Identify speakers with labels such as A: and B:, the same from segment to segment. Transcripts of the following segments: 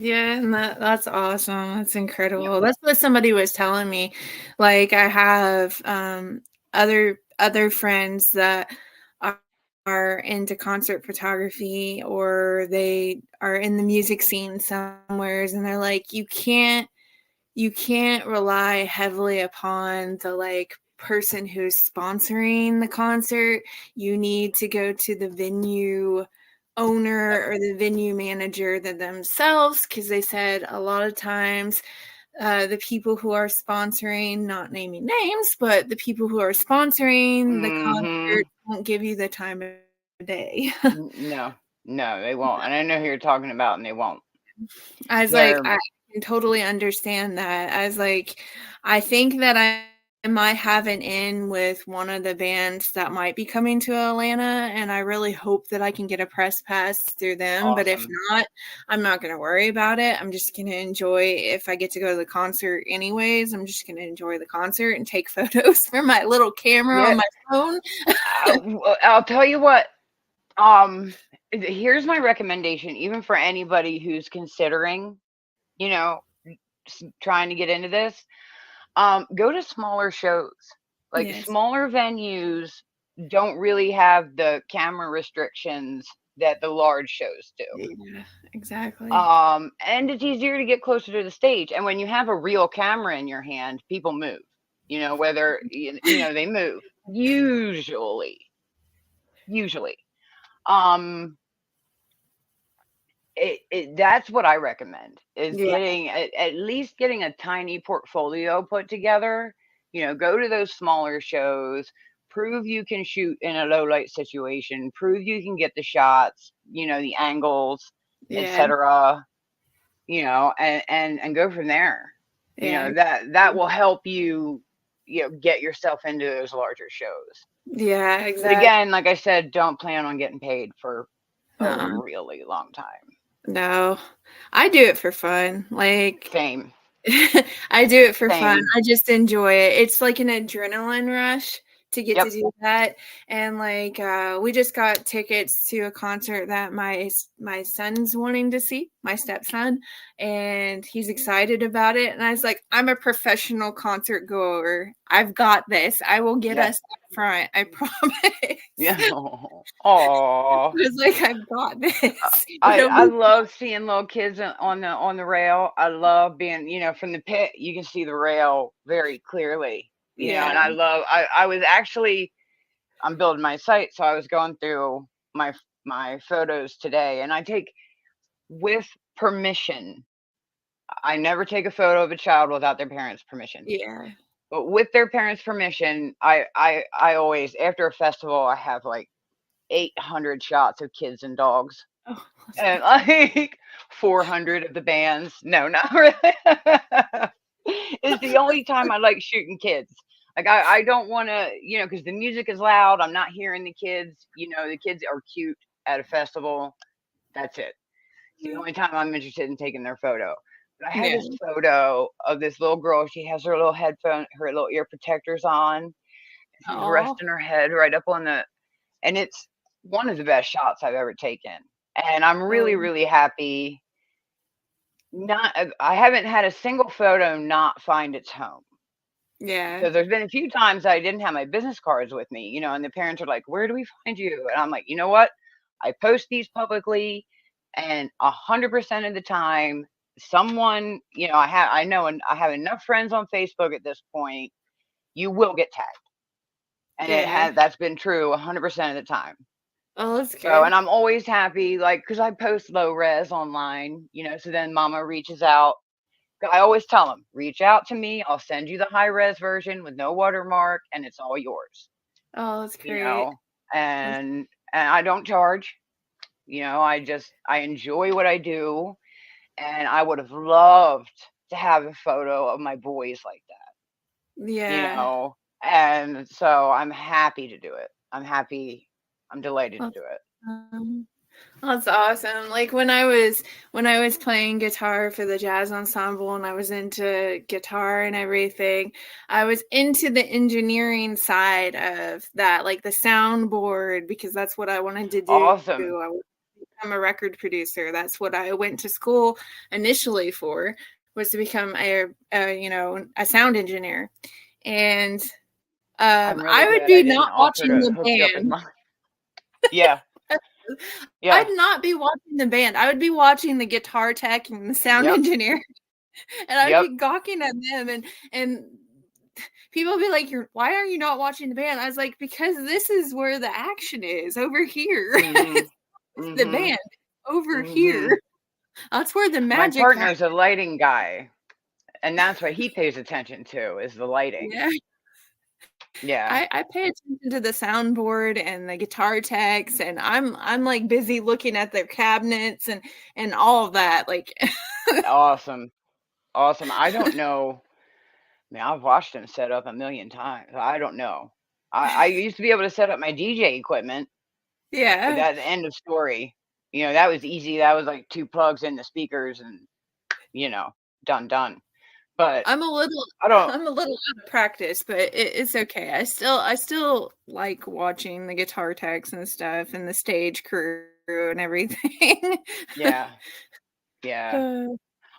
A: Yeah, and that's awesome. That's
B: Yep.
A: incredible. That's what somebody was telling me. Like I have other friends that are into concert photography or they are in the music scene somewheres and they're like you can't rely heavily upon the like person who's sponsoring the concert. You need to go to the venue owner
B: Yep.
A: or the venue manager themselves, because they said a lot of times the people who are sponsoring, not naming names, but the people who are sponsoring the
B: Mm-hmm.
A: concert won't give you the time of day.
B: No, no, they won't. And I know who you're talking about, and they won't.
A: I was like,
B: They're
A: I can totally understand that. I was like, I think that I might have an in with one of the bands that might be coming to Atlanta, and I really hope that I can get a press pass through them. But if
B: awesome.
A: not, I'm not going to worry about it. I'm just going to enjoy, if I get to go to the concert anyways, I'm just going to enjoy the concert and take photos from my little camera
B: Yeah,
A: on my phone.
B: I'll tell you what. Um, Here's my recommendation, even for anybody who's considering, you know, trying to get into this. Go to smaller shows. Like
A: Yes.
B: smaller venues don't really have the camera restrictions that the large shows do.
A: Yeah, exactly.
B: And it's easier to get closer to the stage. And when you have a real camera in your hand, people move. Whether they move usually. Usually. Um, that's what I recommend is
A: Yeah.
B: getting at least getting a tiny portfolio put together. Go to those smaller shows, prove you can shoot in a low light situation, prove you can get the shots, the angles,
A: Yeah.
B: etc. And go from there.
A: Yeah.
B: That will help you, get yourself into those larger shows.
A: Yeah,
B: But
A: exactly.
B: again, like I said, don't plan on getting paid for a
A: uh
B: really long time.
A: No, I do it for fun. Like,
B: Same.
A: I do it for fun.
B: Same.
A: I just enjoy it. It's like an adrenaline rush to get to
B: Yep.
A: do that. And like we just got tickets to a concert that my son's wanting to see, my stepson, and he's excited about it. And I was like, I'm a professional concert goer. I've got this. I will get
B: Yeah.
A: us up front. I promise.
B: Yeah. Oh.
A: I was like, I've got this. It'll
B: I
A: be
B: love seeing little kids on the rail. I love being, from the pit, you can see the rail very clearly.
A: yeah.
B: And I was actually I'm building my site, so I was going through my photos today, and I take with permission. I never take a photo of a child without their parents' permission.
A: Yeah.
B: But with their parents' permission, I always, after a festival, I have like 800 shots of kids and dogs,
A: Oh, that's
B: and like 400 of the bands. No, not really. It's the only time I like shooting kids. Like I don't want to, because the music is loud. I'm not hearing the kids. The kids are cute at a festival. That's it. It's the only time I'm interested in taking their photo. But I had
A: yeah.
B: this photo of this little girl. She has her little headphone, her little ear protectors on. She's
A: Oh,
B: resting her head right up on and it's one of the best shots I've ever taken. And I'm really,
A: oh,
B: really happy. Not, I haven't had a single photo not find its home.
A: yeah.
B: Because there's been a few times I didn't have my business cards with me, and the parents are like, "Where do we find you?" And I'm like, "You know what? I post these publicly, and 100% of the time, someone, I know, and I have enough friends on Facebook at this point. You will get tagged, and
A: Yeah.
B: that's been true 100% of the time.
A: Oh, that's
B: So,
A: good.
B: and I'm always happy, like, because I post low res online, so then Mama reaches out. I always tell them, reach out to me. I'll send you the high res version with no watermark, and it's all yours.
A: Oh, that's
B: You
A: great.
B: know,
A: That's
B: and I don't charge. I enjoy what I do, and I would have loved to have a photo of my boys like that. You
A: yeah.
B: know, and so I'm happy to do it. I'm happy. I'm delighted to
A: That's,
B: do it.
A: um, that's awesome. Like when I was playing guitar for the jazz ensemble and I was into guitar and everything, I was into the engineering side of that, like the soundboard, because that's what I wanted to do. I
B: Awesome.
A: was become a record producer. That's what I went to school initially for, was to become a sound engineer. And
B: I'm really
A: I would
B: glad I
A: be
B: didn't
A: not
B: offer
A: watching
B: to
A: the
B: hook you up with
A: band.
B: mine. Yeah. Yeah.
A: I'd not be watching the band. I would be watching the guitar tech and the sound
B: Yep.
A: engineer, and I'd
B: Yep.
A: be gawking at them, and people would be like, why are you not watching the band? I was like, because this is where the action is, over here.
B: Mm-hmm.
A: The
B: Mm-hmm.
A: band over
B: Mm-hmm.
A: here. That's where the
B: My
A: magic happens.
B: partner's a lighting guy, and that's what he pays attention to, is the lighting.
A: Yeah.
B: Yeah.
A: I pay attention to the soundboard and the guitar techs, and I'm like busy looking at their cabinets and all of that. Like,
B: Awesome. Awesome. I don't know. I mean, I've watched him set up a million times. I don't know. I used to be able to set up my DJ equipment, but
A: yeah.
B: that's the end of story. That was easy. That was like 2 plugs in the speakers and, done. But
A: I'm a little
B: I don't.
A: I'm a little out of practice, but it's okay. I still like watching the guitar techs and stuff, and the stage crew and everything.
B: Yeah. Yeah.
A: Uh,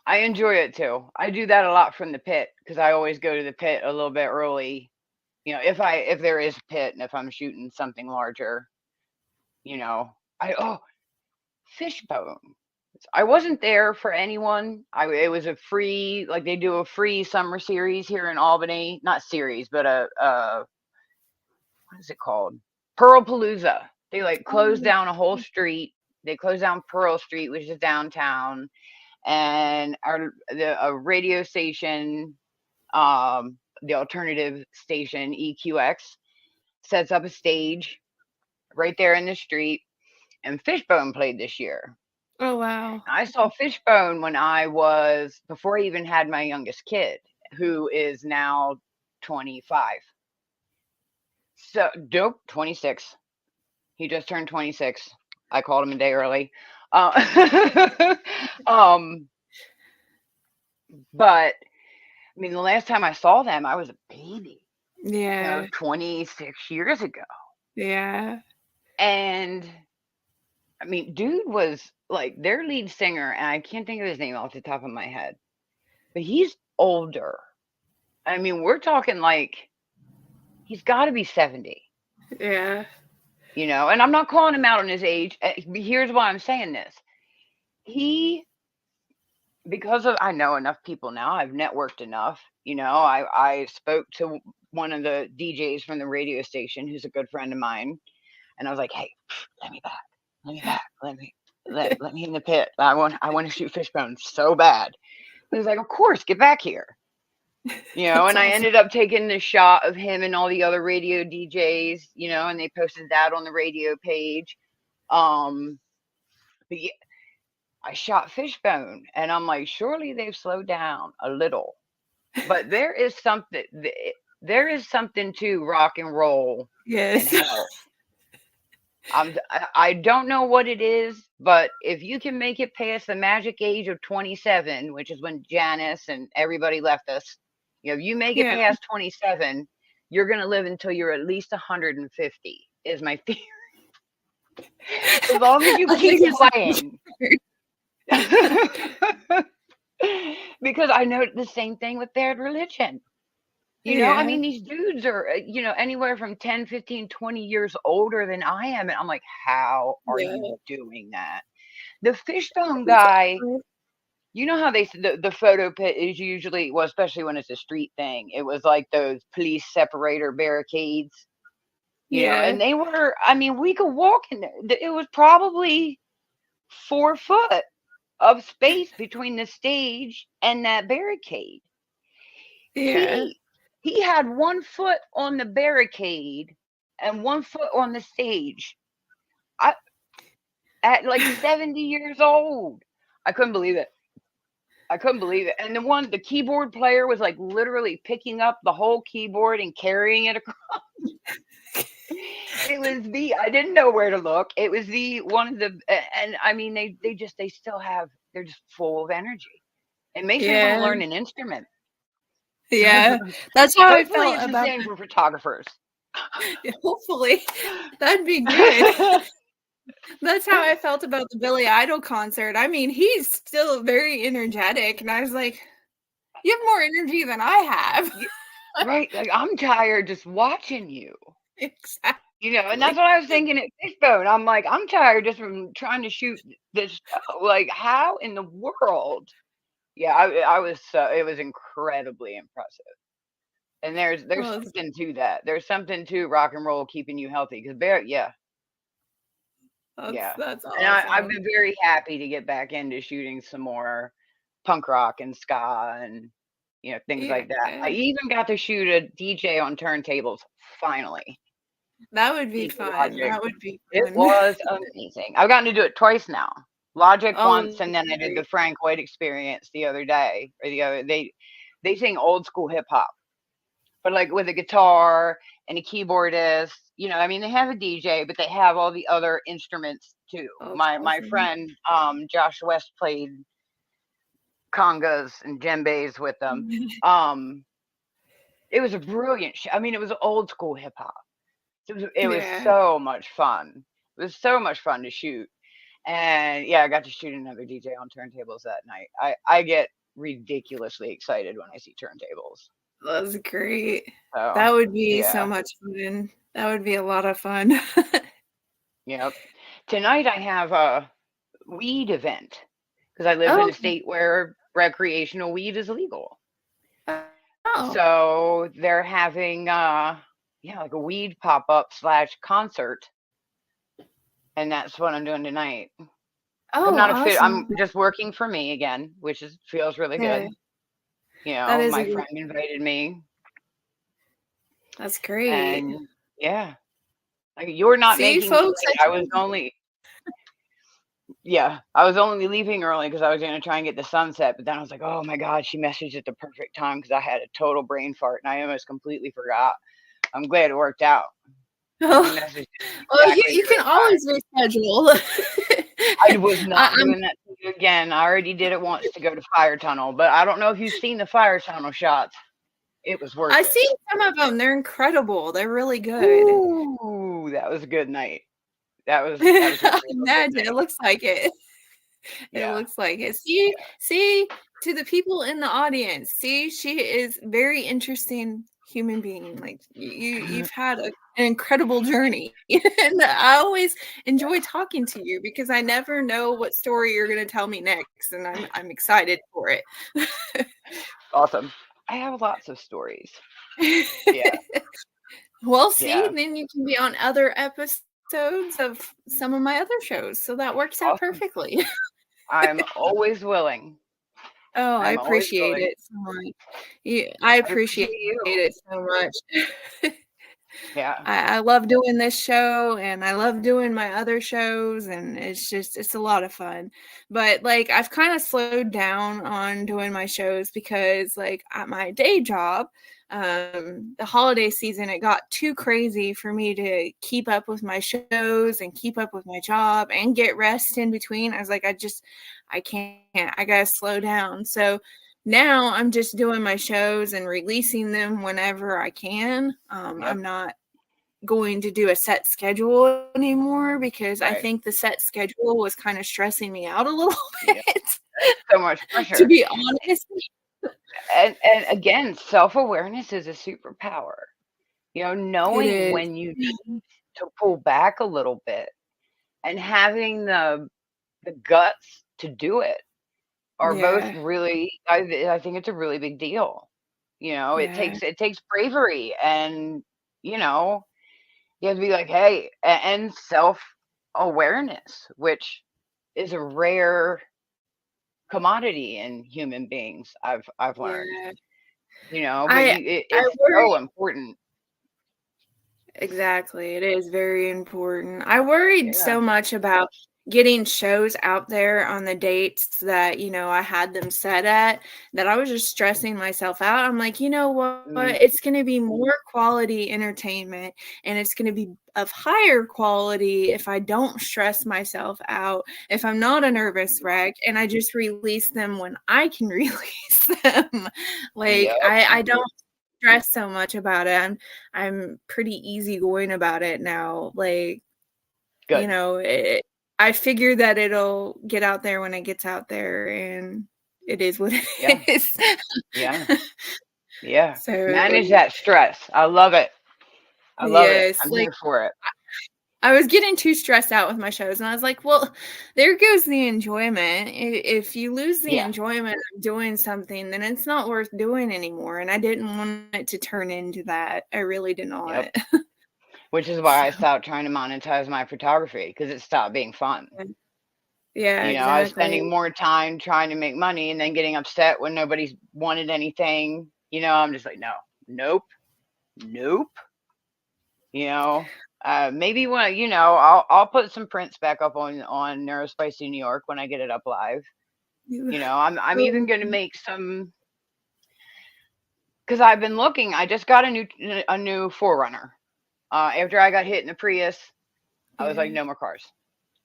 B: I enjoy it too. I do that a lot from the pit because I always go to the pit a little bit early. If there is a pit and if I'm shooting something larger, you know, Fishbone. I wasn't there for anyone. It was a free, like, they do a free summer series here in Albany, not series, but what is it called? Pearlpalooza. They like closed down a whole street. They closed down Pearl Street, which is downtown, and a radio station, the alternative station EQX, sets up a stage right there in the street, and Fishbone played this year.
A: oh wow.
B: I saw Fishbone before I even had my youngest kid, who is now 25. So, nope, 26. He just turned 26. I called him a day early. Um, but I mean, the last time I saw them, I was a baby,
A: Yeah.
B: 26 years ago.
A: Yeah.
B: And I mean, dude was like their lead singer, and I can't think of his name off the top of my head, but he's older. I mean, we're talking like he's got to be 70,
A: Yeah.
B: and I'm not calling him out on his age. Here's why I'm saying this. Because I know enough people now, I've networked enough, I spoke to one of the DJs from the radio station who's a good friend of mine, and I was like, hey, let me back, let me in the pit. I want to shoot Fishbone so bad. He was like, of course, get back here. And
A: That's
B: I
A: awesome.
B: ended up taking the shot of him and all the other radio DJs, and they posted that on the radio page. But yeah, I shot Fishbone, and I'm like, surely they've slowed down a little. But there is something to rock and roll and
A: Yes.
B: health. I don't know what it is, but if you can make it past the magic age of 27, which is when Janice and everybody left us, if you make it
A: Yeah.
B: past 27, you're going to live until you're at least 150, is my theory. As long as you
A: I
B: keep
A: think it's
B: playing. Because I know the same thing with Bad Religion. I mean, these dudes are, anywhere from 10, 15, 20 years older than I am. And I'm like, how are you doing that? The Fishbone guy, you know how the photo pit is usually, well, especially when it's a street thing, it was like those police separator barricades, and they were, I mean, we could walk in there. It was probably 4 foot of space between the stage and that barricade.
A: Yeah.
B: He had 1 foot on the barricade and 1 foot on the stage. At like 70 years old. I couldn't believe it. And the keyboard player was like literally picking up the whole keyboard and carrying it across. I didn't know where to look. It was and I mean, they still have, they're just full of energy. It makes me want to learn an instrument.
A: Yeah. That's how I
B: Hopefully
A: felt
B: it's the
A: about
B: same for photographers.
A: Hopefully. That'd be good. That's how I felt about the Billy Idol concert. I mean, he's still very energetic, and I was like, "You have more energy than I have."
B: Right, like, I'm tired just watching you. And that's
A: Exactly.
B: what I was thinking at Fishbone. I'm like, I'm tired just from trying to shoot this show. Like, how in the world? Yeah, I was it was incredibly impressive. And there's
A: Well,
B: something to that. There's something to rock and roll keeping you healthy. Because yeah, yeah.
A: that's
B: And I've
A: awesome.
B: been very happy to get back into shooting some more punk rock and ska and things like that. I
A: Yeah,
B: even got to shoot a DJ on turntables finally.
A: that would be
B: DJ
A: fun.
B: Logic.
A: That would be
B: It
A: fun.
B: was amazing. I've gotten to do it twice now. Logic
A: Oh,
B: once, and then I did the
A: great.
B: Frank White Experience the other day or the other. They sing old school hip hop, but like with a guitar and a keyboardist. I mean, they have a DJ, but they have all the other instruments too.
A: Oh, that's
B: My
A: awesome.
B: friend Josh West played congas and djembes with them. Um, it was a brilliant show. I mean, it was old school hip hop. It was
A: Yeah.
B: so much fun. It was so much fun to shoot. And yeah, I got to shoot another DJ on turntables that night. I get ridiculously excited when I see turntables.
A: That's great.
B: So
A: That would be so
B: yeah,
A: much fun. That would be a lot of fun.
B: yep. Tonight I have a weed event because I live
A: Oh,
B: in a
A: okay.
B: state where recreational weed is illegal.
A: Oh.
B: So they're having like a weed pop up / concert, and that's what I'm doing tonight. I'm
A: Oh,
B: not a fit. I'm
A: awesome.
B: just working for me again, which feels really
A: Yeah,
B: good.
A: that is a
B: My
A: great
B: friend invited me,
A: that's great.
B: and yeah, like, you're not
A: See,
B: making me
A: folks,
B: late. I was only leaving early because I was going to try and get the sunset, but then I was like, oh my God, she messaged at the perfect time because I had a total brain fart and I almost completely forgot. I'm glad it worked out. She
A: Oh,
B: messaged
A: well,
B: exactly
A: you
B: the
A: can
B: right time.
A: always reschedule.
B: I was not
A: I'm
B: doing that to you again. I already did it once to go to Fire Tunnel, but I don't know if you've seen the Fire Tunnel shots. It was worth
A: I
B: it.
A: see some of them. They're incredible. They're really good.
B: Ooh, that was a good night. That was a
A: I
B: real good
A: imagine it
B: night.
A: looks like it. It
B: Yeah.
A: looks like it. See, to the people in the audience, see, she is very interesting human being. Like you've had an incredible journey, and I always enjoy talking to you because I never know what story you're going to tell me next, and I'm excited for it.
B: Awesome. I have lots of stories. Yeah.
A: Well, see,
B: Yeah.
A: then you can be on other episodes of some of my other shows, so that works out
B: Awesome.
A: perfectly.
B: I'm always willing.
A: Oh, I
B: I'm always
A: appreciate
B: willing.
A: it so much. I
B: I
A: appreciate
B: appreciate you.
A: it so much.
B: Yeah.
A: I love doing this show and I love doing my other shows, and it's a lot of fun. But like I've kind of slowed down on doing my shows because like at my day job, the holiday season it got too crazy for me to keep up with my shows and keep up with my job and get rest in between. I was like I can't. I got to slow down. So now I'm just doing my shows and releasing them whenever I can.
B: Yep.
A: I'm not going to do a set schedule anymore because I
B: Right.
A: think the set schedule was kind of stressing me out a little
B: Yep.
A: bit,
B: So much
A: to
B: pressure.
A: be honest.
B: And again, self-awareness is a superpower.
A: It
B: Knowing
A: is.
B: when you need to pull back a little bit and having the guts to do it are both
A: Yeah.
B: really I think it's a really big deal. It
A: Yeah.
B: takes bravery and, you know, you have to be like, "Hey," and self-awareness, which is a rare commodity in human beings, I've learned.
A: Yeah.
B: But
A: I I
B: it's so
A: worry
B: important.
A: exactly. It is very important. I worried
B: Yeah.
A: so much about getting shows out there on the dates that, I had them set at, that I was just stressing myself out. I'm like, you know what?
B: Mm,
A: It's going to be more quality entertainment and it's going to be of higher quality if I don't stress myself out, if I'm not a nervous wreck and I just release them when I can release them. Like
B: yep.
A: I don't stress so much about it. I'm pretty easygoing about it now. Like you
B: Good.
A: know, I figure that it'll get out there when it gets out there, and it is what
B: Yeah.
A: it is.
B: Yeah. Yeah.
A: So,
B: Manage that stress. I love it. I love it.
A: yes,
B: I'm
A: like
B: here for it.
A: I was getting too stressed out with my shows, and I was like, "Well, there goes the enjoyment. If you lose the
B: Yeah.
A: enjoyment of doing something, then it's not worth doing anymore." And I didn't want it to turn into that. I really did
B: Yep.
A: not.
B: Which is why
A: So,
B: I stopped trying to monetize my photography because it stopped being fun.
A: yeah,
B: You know, I was
A: exactly.
B: spending more time trying to make money and then getting upset when nobody wanted anything. You know, I'm just like, no, nope, nope. You know, maybe when I'll put some prints back up on Neurospicy New York when I get it up live.
A: You-
B: You know, I'm even
A: Oh,
B: going to make some because I've been looking. I just got a new Forerunner. After I got hit in the Prius, I was like,
A: yeah,
B: no more cars.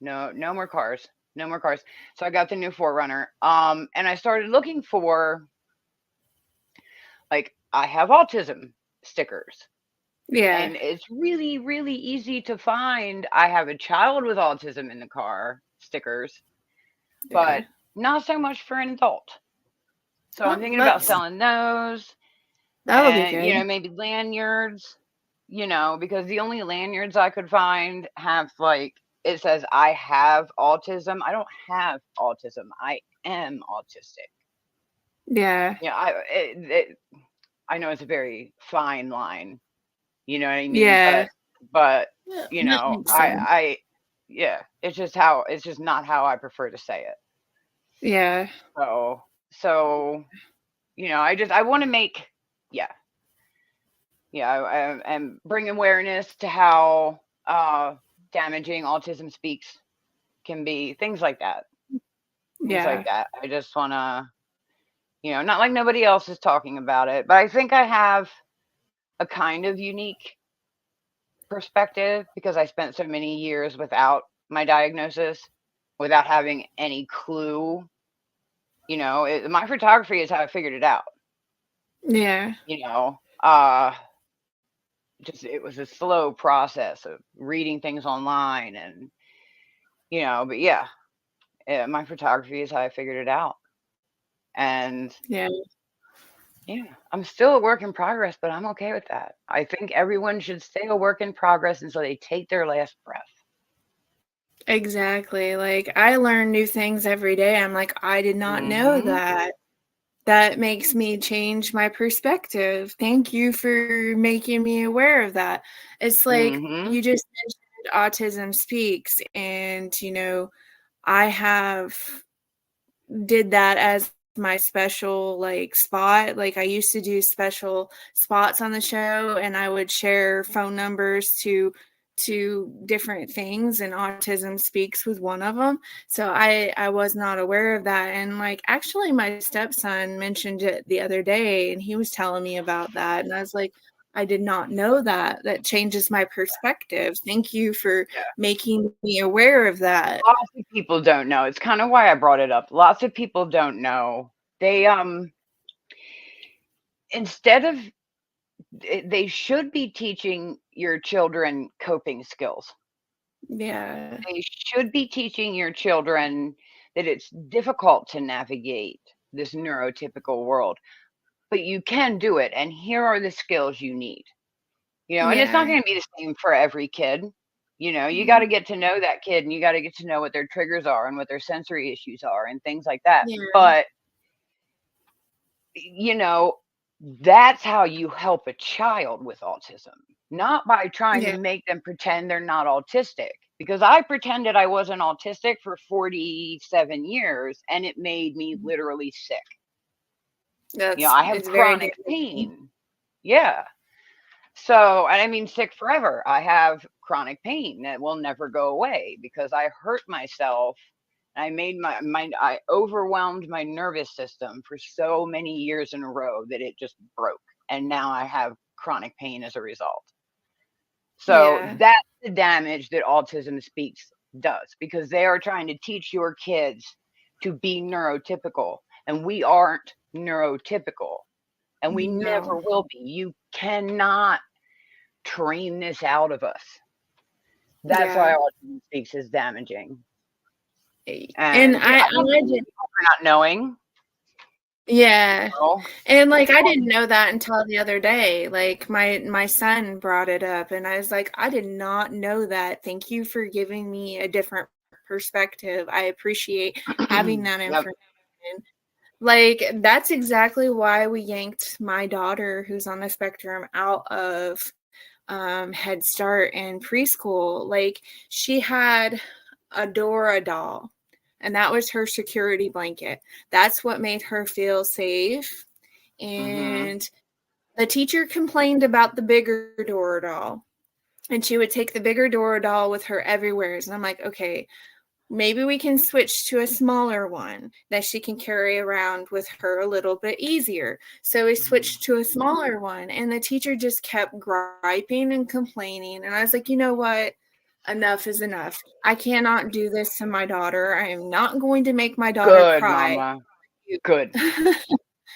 B: No, no more cars. No more cars. So I got the new Forerunner. And I started looking for like I have autism stickers.
A: yeah,
B: And it's really, really easy to find I have a child with autism in the car stickers,
A: yeah.
B: but not so much for an adult. So I'm
A: Oh,
B: thinking about selling those
A: that'll be
B: and,
A: good.
B: maybe lanyards, because the only lanyards I could find have like, it says I have autism. I don't have autism. I am autistic.
A: Yeah,
B: Yeah, I know it's a very fine line. You know what I mean?
A: yeah.
B: But
A: Yeah, that makes sense.
B: yeah, it's just not how I prefer to say it.
A: Yeah,
B: So I want to make yeah and bring awareness to how damaging autism speaks can be, things like that. Things like
A: yeah,
B: that. I just want to, not like nobody else is talking about it, but I think I have a kind of unique perspective because I spent so many years without my diagnosis, without having any clue. My photography is how I figured it out.
A: yeah,
B: You know, uh, just it was a slow process of reading things online, and but yeah, my photography is how I figured it out, and
A: yeah.
B: yeah, I'm still a work in progress, but I'm okay with that. I think everyone should stay a work in progress until they take their last breath.
A: Exactly. Like I learn new things every day. I'm like, I did not know
B: Hmm.
A: that. That makes me change my perspective. Thank you for making me aware of that. It's like
B: Hmm.
A: you just mentioned Autism Speaks, and I have did that as my special like spot. Like I used to do special spots on the show, and I would share phone numbers to different things, and Autism Speaks was one of them. So I was not aware of that, and like actually my stepson mentioned it the other day, and he was telling me about that, and I was like, I did not know that. That changes my perspective. Thank you for
B: Yeah.
A: making me aware of that.
B: Lots of people don't know. It's kind of why I brought it up. Lots of people don't know. They instead of they should be teaching your children coping skills.
A: Yeah,
B: They should be teaching your children that it's difficult to navigate this neurotypical world, but you can do it. And here are the skills you need. And it's not
A: yeah.
B: going to be the same for every kid. You got to
A: Mhm.
B: get to know that kid, and you got to get to know what their triggers are and what their sensory issues are and things like that.
A: Yeah,
B: But, you know, that's how you help a child with autism, not by trying to
A: yeah,
B: make them pretend they're not autistic. Because I pretended I wasn't autistic for 47 years and it made me
A: mhm.
B: literally sick.
A: That's
B: I have
A: it's very
B: chronic
A: damaging.
B: pain. Yeah. So, and I mean sick forever. I have chronic pain that will never go away because I hurt myself. I made my mind, I overwhelmed my nervous system for so many years in a row that it just broke. And now I have chronic pain as a result. So
A: Yeah,
B: that's the damage that Autism Speaks does, because they are trying to teach your kids to be neurotypical. And we aren't neurotypical, and we never
A: no.
B: will be. You cannot train this out of us. That's
A: Yeah.
B: why autism speaks is damaging.
A: And
B: And
A: I
B: I don't blame
A: did,
B: people for not knowing.
A: yeah.
B: You know?
A: And like I didn't know that until the other day. Like my son brought it up and I was like, I did not know that. Thank you for giving me a different perspective. I appreciate having that
B: Yep.
A: information. Like that's exactly why we yanked my daughter who's on the spectrum out of Head Start and preschool. Like she had a Dora doll, and that was her security blanket. That's what made her feel safe.
B: Mhm.
A: And the teacher complained about the bigger Dora doll, and she would take the bigger Dora doll with her everywhere. And I'm like, okay, maybe we can switch to a smaller one that she can carry around with her a little bit easier. So we switched to a smaller one, and the teacher just kept griping and complaining. And I was like, you know what? Enough is enough. I cannot do this to my daughter. I am not going to make my daughter
B: Good,
A: cry.
B: mama. Good.
A: I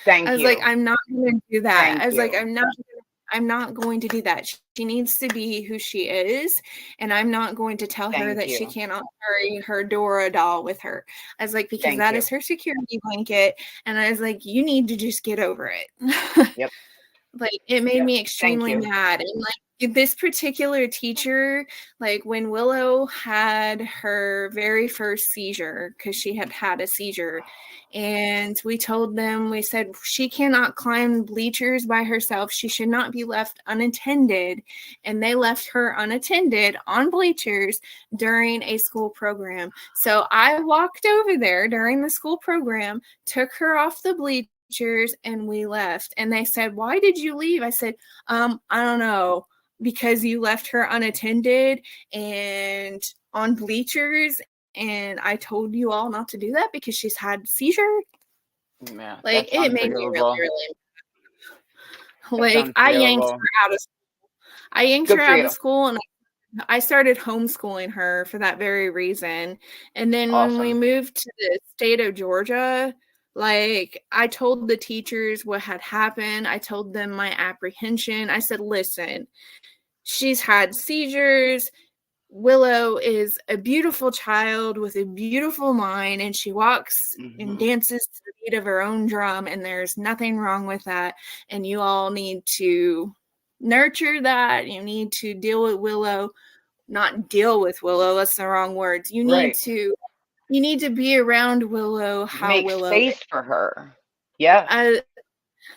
B: Thank
A: was like,
B: you.
A: I'm not going to do that.
B: Thank
A: I was like,
B: you.
A: I'm not going to do that. She needs to be who she is, and I'm not going to tell her
B: Thank
A: that she
B: you.
A: cannot carry her Dora doll with her. I was like, because
B: Thank
A: that is
B: you.
A: her security blanket, and I was like, you need to just get over it.
B: Yep.
A: Like it made
B: Yep.
A: me
B: Thank
A: extremely
B: you.
A: mad. And like this particular teacher, like when Willow had her very first seizure, because she had had a seizure, and we told them, we said she cannot climb bleachers by herself, she should not be left unattended, and they left her unattended on bleachers during a school program. So I walked over there during the school program, took her off the bleachers, and we left. And they said, why did you leave? I said, I don't know, because you left her unattended and on bleachers, and I told you all not to do that because she's had seizure.
B: Yeah,
A: Like
B: that
A: it
B: sounds
A: made me really,
B: terrible.
A: really
B: That
A: like
B: sounds terrible.
A: I yanked her
B: Good for
A: out of
B: you.
A: school, and I started homeschooling her for that very reason. And then when we
B: Awesome.
A: moved to the state of Georgia, like I told the teachers what had happened. I told them my apprehension. I said, listen, she's had seizures. Willow is a beautiful child with a beautiful mind, and she walks and
B: Mhm.
A: dances to the beat of her own drum, and there's nothing wrong with that. And you all need to nurture that. You need to deal with Willow, not deal with Willow, that's the wrong words.
B: Right.
A: You need to be around Willow how
B: Make
A: Willow is.
B: space for her. Yes.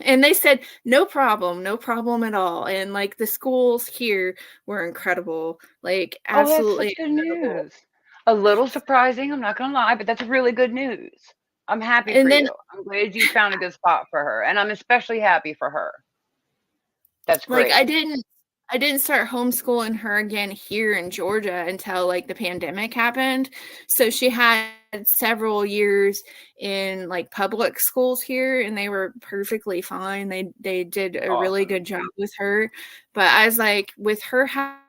A: And they said, no problem, no problem at all. And like the schools here were incredible, like
B: Oh, that's such
A: absolutely
B: good
A: incredible.
B: news. A little surprising, I'm not gonna lie, but that's really good news. I'm happy for
A: And then
B: you. I'm glad you found a good spot for her, and I'm especially happy for her. That's
A: like
B: great.
A: I didn't start homeschooling her again here in Georgia until like the pandemic happened. So she had several years in like public schools here, and they were perfectly fine. They did a really
B: Awesome.
A: good job with her. But I was like, with her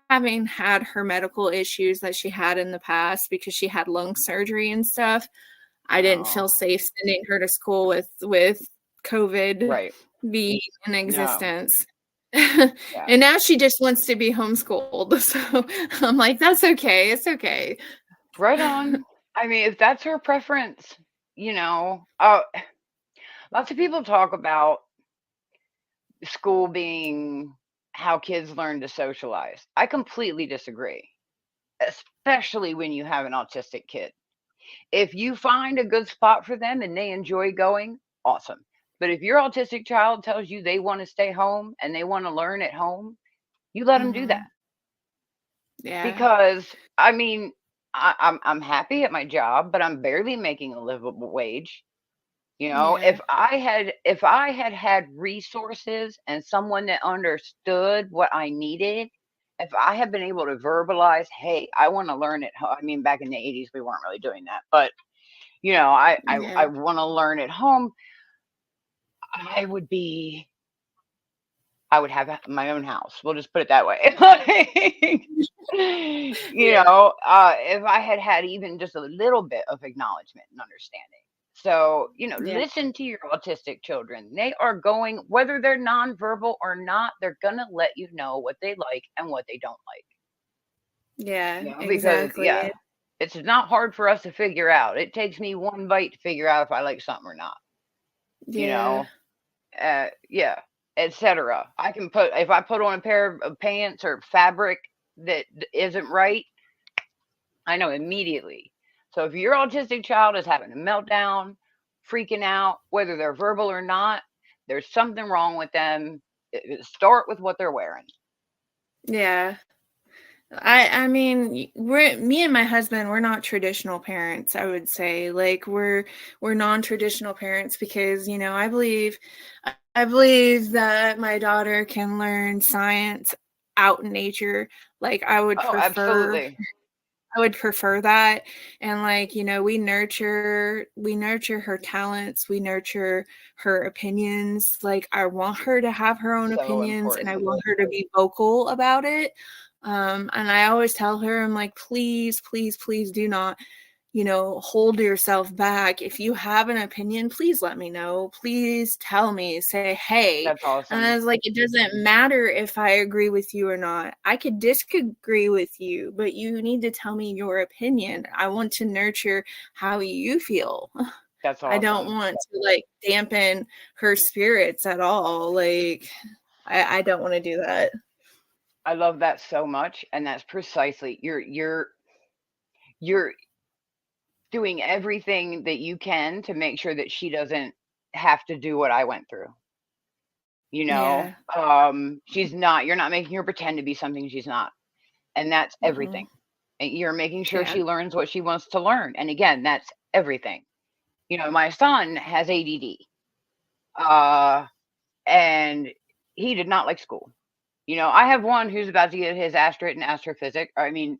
A: having had her medical issues that she had in the past because she had lung surgery and stuff, I didn't feel
B: Oh,
A: safe sending her to school with COVID
B: right.
A: being in
B: No.
A: existence.
B: Yeah.
A: And now she just wants to be homeschooled. So I'm like, that's okay. It's okay.
B: Right on. I mean, if that's her preference, you know, lots of people talk about school being how kids learn to socialize. I completely disagree, especially when you have an autistic kid. If you find a good spot for them and they enjoy going, awesome. But if your autistic child tells you they want to stay home and they want to learn at home, you let them do that.
A: Hmm. Yeah.
B: Because I mean, I'm happy at my job, but I'm barely making a livable wage. You know,
A: Yeah.
B: if I had had resources and someone that understood what I needed, if I had been able to verbalize, hey, I want to learn at home. I mean, back in the 80s, we weren't really doing that, but you know, I
A: Yeah.
B: want to learn at home. I would be, I would have my own house. We'll just put it that way. Like, you
A: Yeah.
B: know, if I had had even just a little bit of acknowledgement and understanding. So, you know,
A: Yeah.
B: listen to your autistic children. They are going, whether they're nonverbal or not, they're going to let you know what they like and what they don't like.
A: Yeah,
B: You know, because
A: exactly.
B: it's not hard for us to figure out. It takes me one bite to figure out if I like something or not. You
A: Yeah.
B: know, yeah, etc. I can put if I put on a pair of pants or fabric that isn't right, I know immediately. So if your autistic child is having a meltdown, freaking out, whether they're verbal or not, there's something wrong with them. Start with what they're wearing.
A: Yeah. I mean, we're me and my husband, we're not traditional parents, I would say. Like we're non-traditional parents because, I believe that my daughter can learn science out in nature. Like
B: Oh, absolutely.
A: I would prefer that. And like, we nurture her talents, we nurture her opinions. Like I want her to have her own
B: So
A: opinions and I
B: important.
A: want her to be vocal about it. And I always tell her, I'm like, please, please, please do not, hold yourself back. If you have an opinion, please let me know. Please tell me, say, hey.
B: That's
A: And I
B: awesome.
A: was like, it doesn't matter if I agree with you or not. I could disagree with you, but you need to tell me your opinion. I want to nurture how you feel.
B: That's
A: I don't
B: awesome.
A: want to like dampen her spirits at all. Like, I don't want to do that.
B: I love that so much, and that's precisely you're doing everything that you can to make sure that she doesn't have to do what I went through. You know,
A: Yeah.
B: she's not. You're not making her pretend to be something she's not, and that's
A: Mm-mm.
B: everything. And you're making sure
A: Yeah.
B: she learns what she wants to learn, and again, that's everything. You know, my son has ADD, uh, and he did not like school. You know, I have one who's about to get his asterisk in astrophysics. I mean,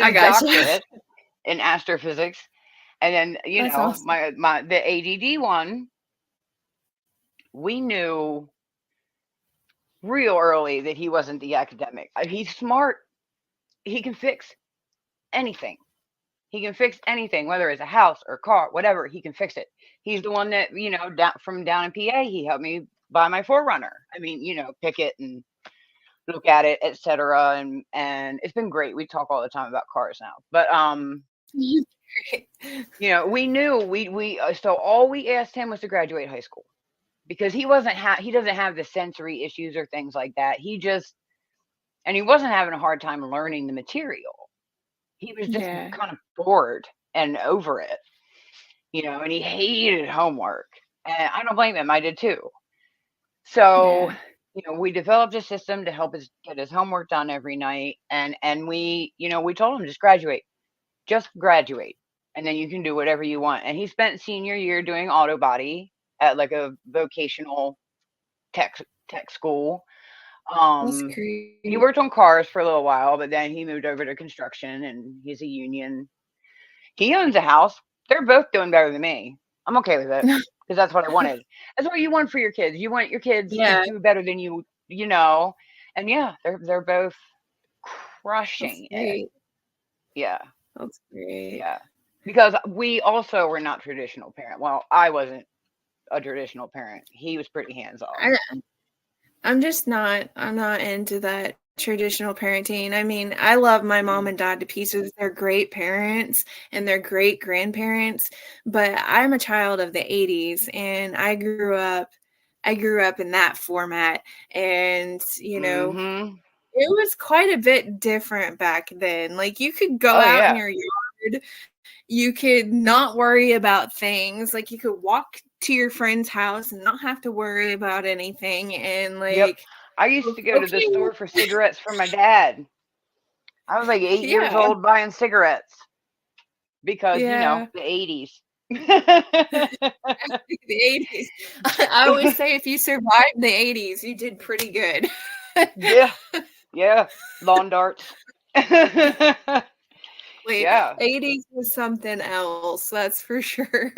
A: I
B: his
A: gotcha.
B: doctorate in astrophysics. And then,
A: That's awesome.
B: my the ADD one, we knew real early that he wasn't the academic. He's smart. He can fix anything. He can fix anything, whether it's a house or car, whatever. He can fix it. He's the one that down in PA. He helped me buy my Forerunner. I mean, pick it and look at it, etc. And it's been great. We talk all the time about cars now, but we knew we so all we asked him was to graduate high school because he doesn't have the sensory issues or things like that. He wasn't having a hard time learning the material. He was just
A: Yeah.
B: kind of bored and over it, and he hated homework. And I don't blame him. I did too. So,
A: Yeah.
B: we developed a system to help us get his homework done every night. And we told him just graduate, and then you can do whatever you want. And he spent senior year doing auto body at like a vocational tech school.
A: That's
B: Um, he
A: great.
B: worked on cars for a little while, but then he moved over to construction, and he's a union. He owns a house. They're both doing better than me. I'm okay with it because that's what I wanted. That's what you want for your kids. You want your kids to
A: Yeah,
B: do better than you, you know. And yeah, they're both
A: that's
B: crushing it.
A: great.
B: Yeah,
A: That's great.
B: yeah. Because we also were not traditional parent. Well, I wasn't a traditional parent. He was pretty hands off.
A: I I'm not into that traditional parenting. I mean, I love my mom
B: Mm-mm.
A: and dad to pieces. They're great parents and they're great grandparents, but I'm a child of the 80s and I grew up in that format and,
B: Mm-hmm.
A: it was quite a bit different back then. Like you could go
B: Oh
A: out in
B: yeah.
A: your yard, you could not worry about things. Like you could walk to your friend's house and not have to worry about anything. And
B: Yep.
A: like,
B: I used to go to the
A: okay,
B: store for cigarettes for my dad. I was like 8 years
A: yeah,
B: old buying cigarettes because,
A: yeah.
B: the 80s.
A: The 80s. I always say if you survived the 80s, you did pretty good.
B: Yeah, yeah, lawn darts.
A: Like
B: Yeah,
A: 80s was something else, that's for sure.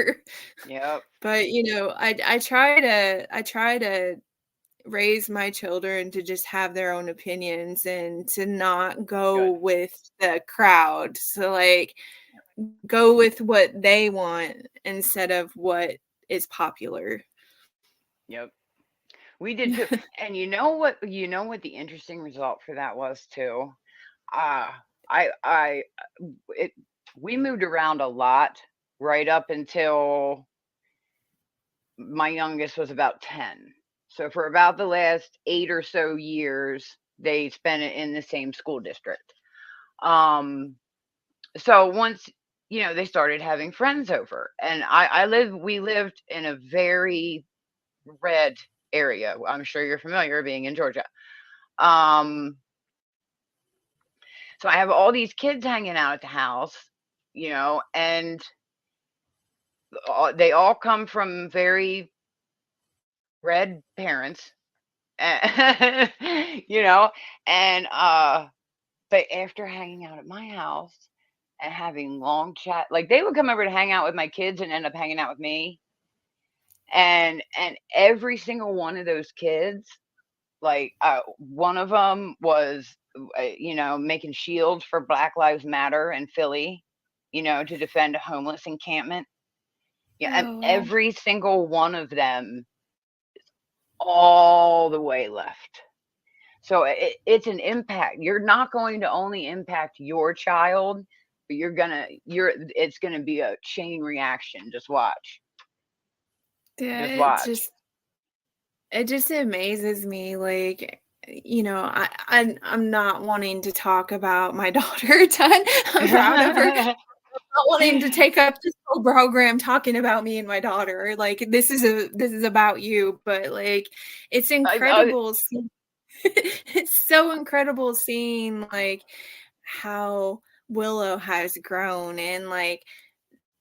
B: yep,
A: But I try to raise my children to just have their own opinions and to not go
B: good.
A: with the crowd. So like go with what they want instead of what is popular.
B: Yep. We did too. And you know what? You know what the interesting result for that was too. Uh, I it we moved around a lot right up until my youngest was about 10. So for about the last 8 or so years, they spent it in the same school district. Um, so once they started having friends over, and we lived in a very red area. I'm sure you're familiar being in Georgia. Um, so I have all these kids hanging out at the house, and they all come from very red parents, you know, and but after hanging out at my house and having long chat, like they would come over to hang out with my kids and end up hanging out with me, and every single one of those kids, like one of them was making shields for Black Lives Matter in Philly, to defend a homeless encampment. Yeah, and
A: Oh, wow.
B: every single one of them all the way left. So it's an impact. You're not going to only impact your child, but it's gonna be a chain reaction. Just watch.
A: Yeah,
B: Just watch.
A: it just amazes me, like, I'm not wanting to talk about my daughter a ton. I'm proud of her. Not wanting to take up this whole program talking about me and my daughter. Like, this is about you, but, like, it's
B: I,
A: incredible it's so incredible seeing, like, how Willow has grown and, like,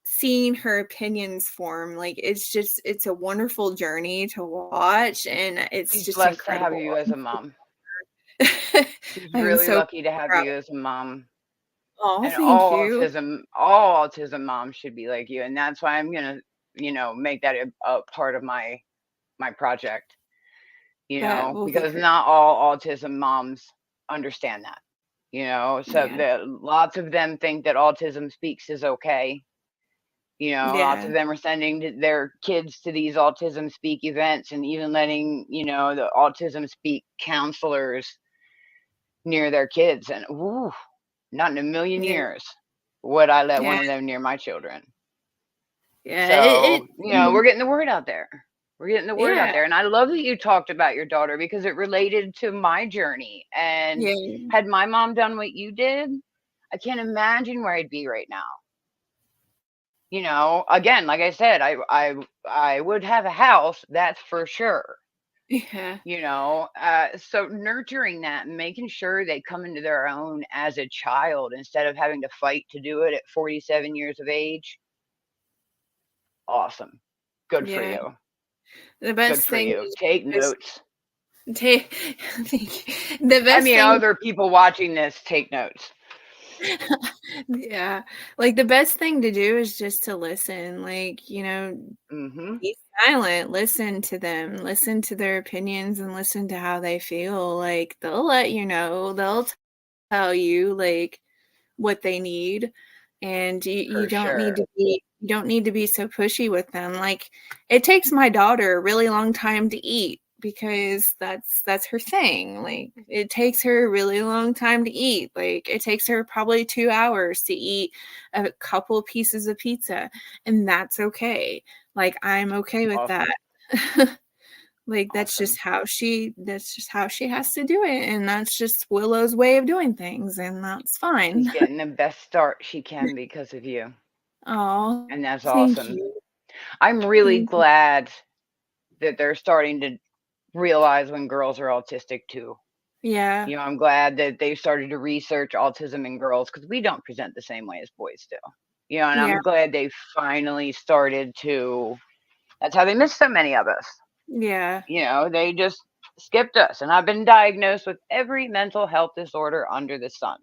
A: seeing her opinions form. Like, it's a wonderful journey to watch, and it's
B: she's
A: just
B: blessed to have
A: incredible.
B: you as a mom. She's
A: I'm
B: really
A: so
B: lucky to have
A: proud.
B: you as a mom.
A: Oh,
B: And
A: thank you.
B: all autism moms should be like you. And that's why I'm gonna, make that a part of my project.
A: Well,
B: Because
A: very,
B: not all autism moms understand that. So
A: yeah,
B: lots of them think that autism speaks is okay. Lots of
A: yeah,
B: them are sending their kids to these autism speak events and even letting, the autism speak counselors near their kids. And ooh, not in a million
A: yeah,
B: years would I let
A: yeah,
B: one of them near my children.
A: yeah.
B: So, we're getting the word out there. We're getting the word out
A: Yeah,
B: there. And I love that you talked about your daughter because it related to my journey. And
A: yeah,
B: had my mom done what you did, I can't imagine where I'd be right now. Again, like I said, I would have a house, that's for sure.
A: yeah,
B: So nurturing that and making sure they come into their own as a child instead of having to fight to do it at 47 years of age. Awesome. Good for
A: yeah.
B: you.
A: The
B: Good
A: best
B: for
A: thing
B: you. Take
A: is
B: notes.
A: take the
B: I
A: best
B: mean,
A: thing
B: other people watching this, take notes.
A: yeah, like, the best thing to do is just to listen, like,
B: Mm-hmm.
A: be silent, listen to them, listen to their opinions, and listen to how they feel. Like, they'll let you know, they'll tell you, like, what they need, and
B: For sure.
A: you don't need to be so pushy with them. Like, it takes my daughter a really long time to eat because that's her thing. Like, it takes her a really long time to eat. Like, it takes her probably 2 hours to eat a couple pieces of pizza, and that's okay. Like, I'm okay with that.
B: Awesome.
A: Like,
B: Awesome.
A: that's just how she has to do it, and that's just Willow's way of doing things, and that's
B: She's
A: fine.
B: getting the best start she can because of you.
A: Oh,
B: And that's
A: thank
B: awesome.
A: you.
B: I'm really
A: Thank you.
B: glad that they're starting to realize when girls are autistic too.
A: Yeah.
B: I'm glad that they've started to research autism in girls because we don't present the same way as boys do. And
A: Yeah.
B: I'm glad they finally started to. That's how they missed so many of us.
A: Yeah.
B: They just skipped us. And I've been diagnosed with every mental health disorder under the sun.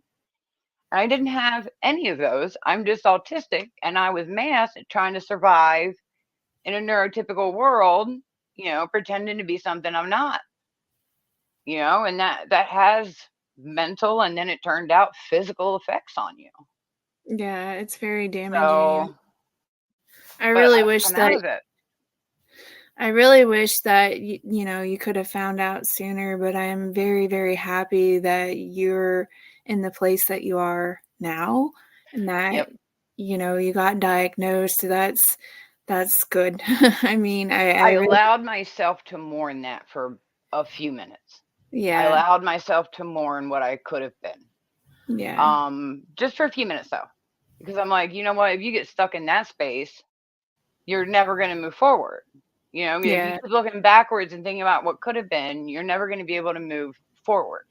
B: I didn't have any of those. I'm just autistic, and I was masked at trying to survive in a neurotypical world, pretending to be something I'm not. And that has mental and then it turned out physical effects on you.
A: Yeah, it's very damaging.
B: So,
A: I
B: but
A: really
B: I've
A: wish
B: come
A: that
B: out of it.
A: I really wish that you could have found out sooner, but I am very, very happy that you're in the place that you are now, and that
B: Yep.
A: you got diagnosed. So that's good. I mean, I
B: I
A: really,
B: allowed myself to mourn that for a few minutes. I
A: yeah,
B: allowed myself to mourn what I could have been.
A: yeah,
B: Just for a few minutes though. Because I'm like, you know what, if you get stuck in that space, you're never going to move forward. I mean, if you
A: yeah,
B: keep looking backwards and thinking about what could have been, you're never going to be able to move forward.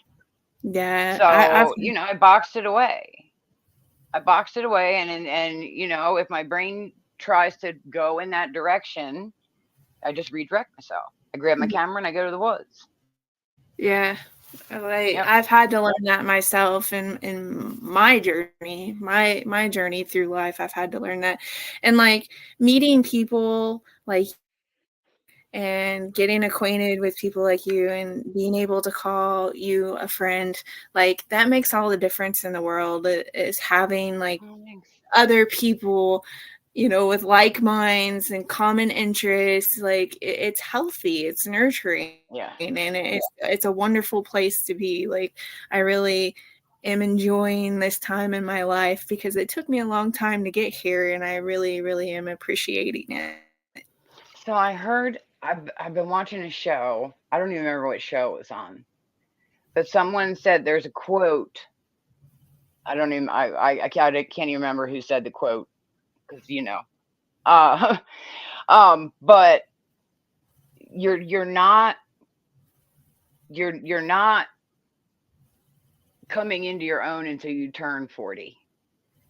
A: yeah. I've
B: So, I boxed it away. I boxed it away, and if my brain tries to go in that direction, I just redirect myself. I grab my camera and I go to the woods.
A: Yeah. Like
B: Yep.
A: I've had to learn that myself in my journey, my journey through life. I've had to learn that. And like meeting people like and getting acquainted with people like you and being able to call you a friend, like that makes all the difference in the world. Is having like
B: Oh, thanks.
A: other people with like minds and common interests. Like it's healthy, it's nurturing,
B: Yeah.
A: and it's a wonderful place to be. Like I really am enjoying this time in my life because it took me a long time to get here, and I really, really am appreciating it.
B: So I heard I've been watching a show. I don't even remember what show it was on, but someone said there's a quote. I don't even I can't even remember who said the quote because uh, but you're not you're not coming into your own until you turn 40.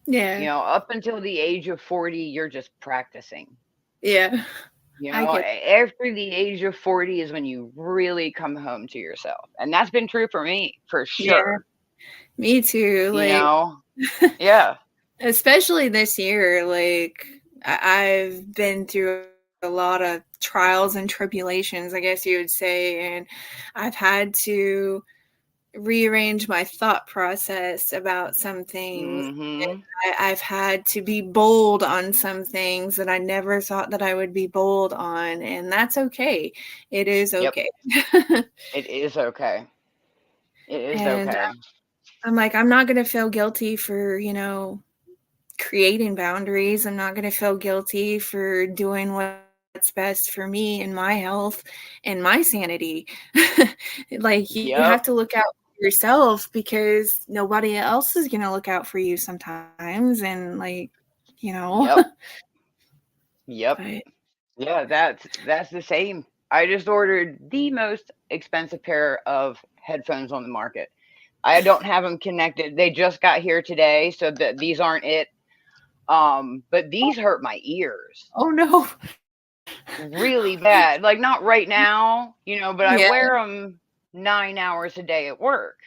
A: Yeah,
B: Up until the age of 40, you're just practicing.
A: yeah, I get
B: After the age of 40 is when you really come home to yourself. And that's been true for me, for
A: yeah,
B: sure.
A: me too.
B: You
A: Like
B: know? Yeah.
A: especially this year, like I've been through a lot of trials and tribulations, I guess you would say, and I've had to rearrange my thought process about some things.
B: Mhm.
A: I've had to be bold on some things that I never thought that I would be bold on, and that's okay. It is
B: Yep.
A: okay.
B: It is okay. It is
A: And
B: okay.
A: I'm like, I'm not going to feel guilty for, creating boundaries. I'm not going to feel guilty for doing what's best for me and my health and my sanity. Like you have
B: Yep.
A: to look out for yourself because nobody else is going to look out for you sometimes. And like, you know,
B: Yep. Yep.
A: but
B: Yeah, that's the same. I just ordered the most expensive pair of headphones on the market. I don't have them connected. They just got here today, so that these aren't it. But these hurt my ears
A: oh no.
B: really bad. Like not right now, but I
A: Yeah.
B: wear them 9 hours a day at work.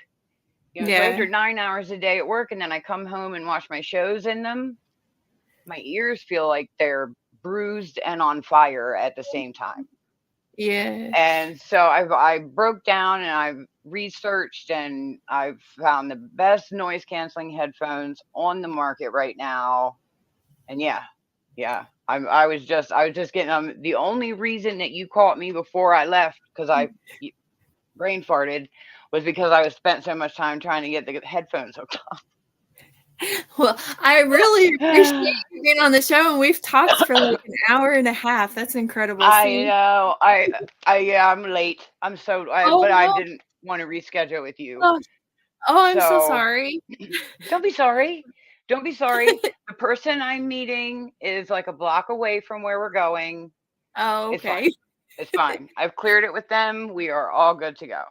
B: So
A: Yeah.
B: after 9 hours a day at work, and then I come home and watch my shows in them, my ears feel like they're bruised and on fire at the same time.
A: Yeah.
B: And so I broke down and I've researched and I've found the best noise canceling headphones on the market right now. And yeah, I was just getting the only reason that you caught me before I left because I brain farted was because I was spent so much time trying to get the headphones hooked
A: Well, I really appreciate
B: up.
A: you being on the show, and we've talked for like an hour and a half. That's incredible.
B: I
A: See?
B: know. Yeah, I'm late.
A: Oh
B: But I
A: no.
B: didn't want to reschedule with you.
A: Oh, oh, I'm so
B: So
A: sorry.
B: don't be sorry. Don't be sorry. The person I'm meeting is like a block away from where we're going.
A: Oh,
B: It's fine.
A: okay.
B: It's fine. I've cleared it with them. We are all good to go.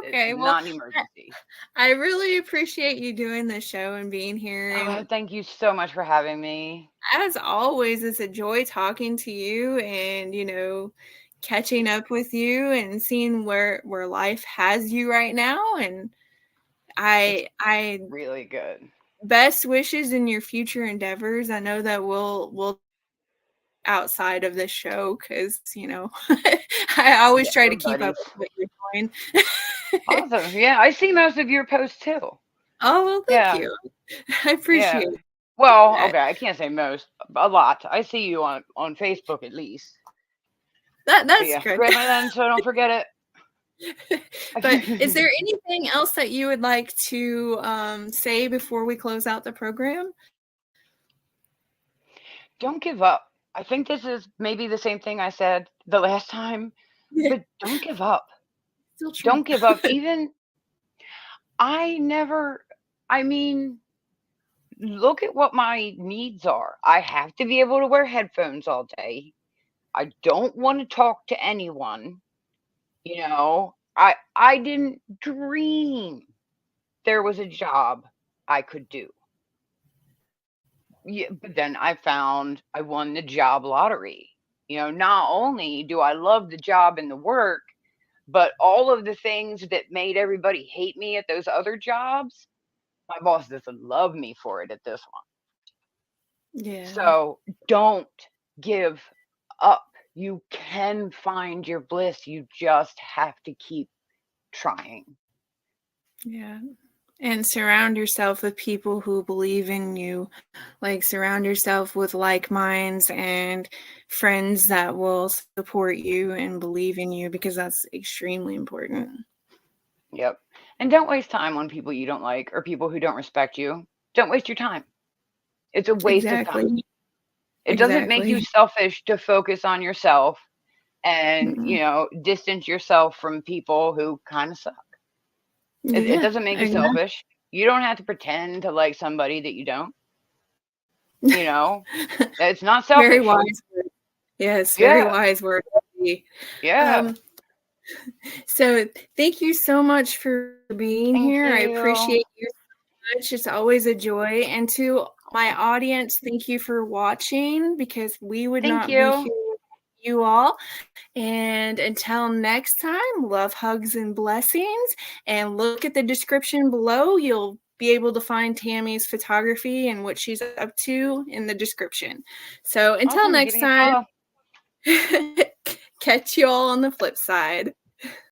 B: It's
A: Okay. Well,
B: not an emergency.
A: I really appreciate you doing the show and being here.
B: Oh,
A: And
B: thank you so much for having me.
A: as always, it's a joy talking to you and, catching up with you and seeing where life has you right now. And
B: It's
A: I
B: really good.
A: best wishes in your future endeavors. I know that we'll outside of this show because I always
B: Yeah,
A: try
B: we're
A: to keep up
B: buddies.
A: with what you're doing.
B: Awesome. Yeah, I see most of your posts too.
A: Oh, well, thank
B: Yeah.
A: you. I appreciate
B: Yeah. Well,
A: that.
B: okay, I can't say most, a lot. I see you on Facebook at least.
A: That's
B: Yeah,
A: good.
B: grab my lens so I don't forget it.
A: But is there anything else that you would like to say before we close out the program?
B: Don't give up. I think this is maybe the same thing I said the last time,
A: Yeah,
B: but don't give up.
A: still true.
B: Don't give up. Even I never, I mean, look at what my needs are. I have to be able to wear headphones all day. I don't want to talk to anyone. You know, I didn't dream there was a job I could do. Yeah, but then I won the job lottery. Not only do I love the job and the work, but all of the things that made everybody hate me at those other jobs, my boss doesn't love me for it at this one.
A: Yeah.
B: So don't give up. You can find your bliss. You just have to keep trying.
A: Yeah. And surround yourself with people who believe in you. Like, surround yourself with like minds and friends that will support you and believe in you, because that's extremely important.
B: Yep. And don't waste time on people you don't like or people who don't respect you. Don't waste your time. It's a waste of time.
A: Exactly.
B: It doesn't make you
A: Exactly.
B: selfish to focus on yourself and,
A: Mm-mm.
B: distance yourself from people who kind of suck. It
A: Yeah.
B: doesn't make you
A: Exactly.
B: selfish. You don't have to pretend to like somebody that you don't, you know? It's not
A: Very
B: selfish.
A: wise word. Yes, very
B: Yeah.
A: wise word.
B: Yeah.
A: Um, so thank you so much for being
B: Thank
A: here. I
B: you.
A: appreciate you so much. It's always a joy. And to my audience, thank you for watching, because we would
B: Thank
A: not be
B: you.
A: here without you all. And until next time, love, hugs, and blessings. And look at the description below. You'll be able to find Tammie's photography and what she's up to in the description. So until
B: Awesome. Give
A: next
B: me a
A: time,
B: follow.
A: catch you all on the flip side.